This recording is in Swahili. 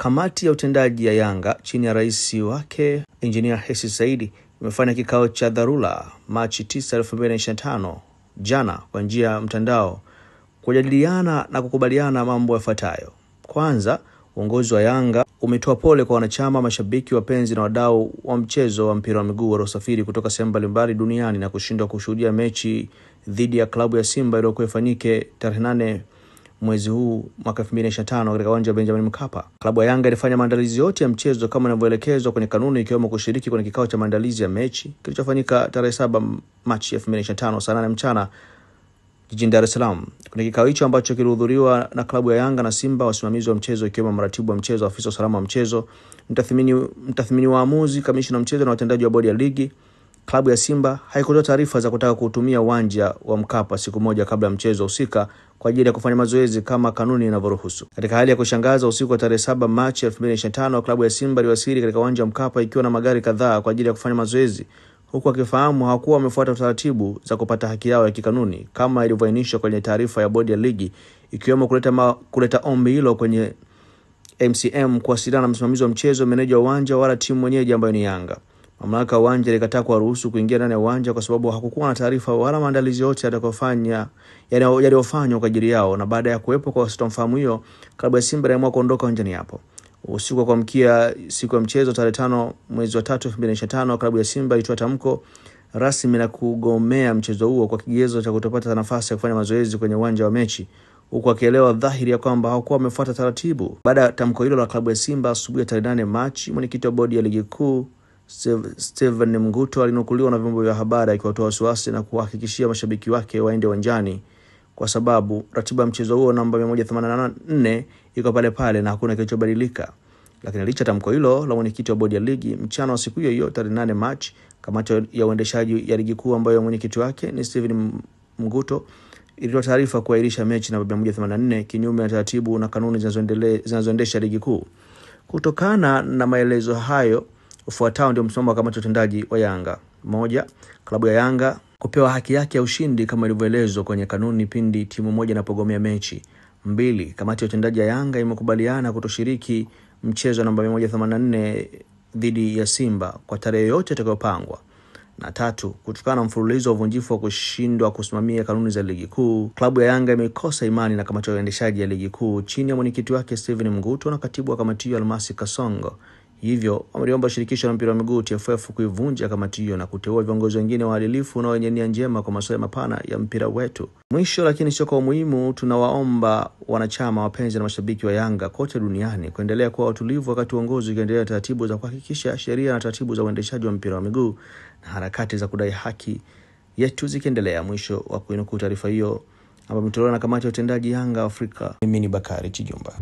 Kamati ya utendaji ya Yanga chini ya rais wake Engineer Hersi Said imefanya kikao cha dharura Machi 9, 2025 jana kwa njia ya mtandao kujadiliana na kukubaliana mambo yafuatayo. Kwanza, uongozi wa Yanga umetoa pole kwa wanachama, mashabiki, wapenzi na wadau wa mchezo wa mpira wa miguu waliosafiri kutoka sehemu mbalimbali duniani na kushindwa kushuhudia mechi dhidi ya klabu ya Simba iliyokuwa ifanyike tarehe 8 mwezi huu mwaka 2025 katika uwanja wa Benjamin Mkapa. Klabu ya Yanga ilifanya maandalizi yote ya mchezo kama inavyoelekezwa kwenye kanuni, ikiwemo kushiriki kwenye kikao cha maandalizi ya mechi kilichofanyika tarehe 7 Machi 2025 saa 8 mchana jijini Dar es Salaam. Kwenye kikao hicho ambacho kilihudhuriwa na klabu ya Yanga na Simba, wasimamizi wa mchezo ikiwemo mratibu wa mchezo, afisa usalama wa mchezo, mtathmini waamuzi, kamishna wa mchezo na watendaji wa bodi ya ligi. Klabu ya Simba haikutoa taarifa za kutaka kutumia uwanja wa Mkapa siku moja kabla ya mchezo husika kwa ajili ya kufanya mazoezi kama kanuni inavyoruhusu. Katika hali ya kushangaza, usiku wa tarehe 7 Machi 2025 klabu ya Simba iliwasili katika uwanja wa Mkapa ikiwa na magari kadhaa kwa ajili ya kufanya mazoezi, huku akifahamu hawakuwa wamefuata taratibu za kupata haki yao ya kikanuni kama ilivyoainishwa kwenye taarifa ya bodi ya ligi, ikiwemo kuleta ombi hilo kwenye MCM, kuwasiliana na msimamizi wa mchezo, meneja wa uwanja wala timu mwenyeji ambayo ni Yanga. Mamlaka ya uwanja ilikataa kuwaruhusu kuingia ndani ya uwanja kwa sababu hakukuwa na taarifa wala maandalizi yote yaliyofanywa kwa ajili yao, na baada ya kuwepo kwa sitomfahamu hiyo, klabu ya Simba iliamua kuondoka uwanjani hapo. Usiku wa kuamkia siku ya mchezo tarehe 5 mwezi wa 3 2025 klabu ya Simba ilitoa tamko rasmi na kugomea mchezo huo kwa kigezo cha kutopata nafasi ya kufanya mazoezi kwenye uwanja wa mechi, huku akielewa dhahiri ya kwamba hawakuwa wamefuata taratibu. Baada ya tamko hilo la klabu ya Simba, asubuhi ya tarehe 8 Machi, mwenyekiti wa bodi ya ligi kuu Steven Mguto alinukuliwa na vyombo vya habari akiwatoa wasiwasi na kuhakikishia mashabiki wake waende uwanjani kwa sababu ratiba ya mchezo huo namba 184 iko pale pale na hakuna kilichobadilika. Lakini licha tamko hilo la mwenyekiti wa bodi ya ligi, mchana wa siku hiyo tarehe 8 Machi, kamati ya uendeshaji ya ligi kuu ambayo mwenyekiti wake ni Steven Mguto ilitoa taarifa kuahirisha mechi namba 184 kinyume na taratibu na kanuni zinazoendesha ligi kuu. Kutokana na maelezo hayo, ufuatao ndio msimamo wa kamati ya utendaji wa Yanga. 1. Klabu ya Yanga kupewa haki yake ya ushindi kama ilivyoelezwa kwenye kanuni pindi timu moja inapogomea mechi. 2. Kamati ya utendaji ya Yanga imekubaliana kutoshiriki mchezo namba 184 dhidi ya Simba kwa tarehe yote itakayopangwa. Na 3. Kutokana na mfululizo wa uvunjifu wa kushindwa kusimamia kanuni za ligi kuu, klabu ya Yanga imekosa imani na kamati ya uendeshaji ya ligi kuu chini ya mwenyekiti wake Steven Mguto na katibu wa kamati hiyo Almasi Kasongo. Hivyo wameliomba shirikisho la mpira wa miguu TFF kuivunja kamati hiyo na kuteua viongozi wengine waadilifu na wenye nia njema kwa masuala mapana ya mpira wetu. Mwisho lakini sio kwa umuhimu, tunawaomba wanachama, wapenzi na mashabiki wa Yanga kote duniani kuendelea kuwa watulivu wakati uongozi ukiendelea taratibu za kuhakikisha sheria na taratibu za uendeshaji wa mpira wa miguu na harakati za kudai haki yetu zikiendelea. Mwisho wa kuinukuu taarifa hiyo ambayo imetolewa na kamati ya utendaji Yanga Afrika. Mimi ni Bakari Chijumba.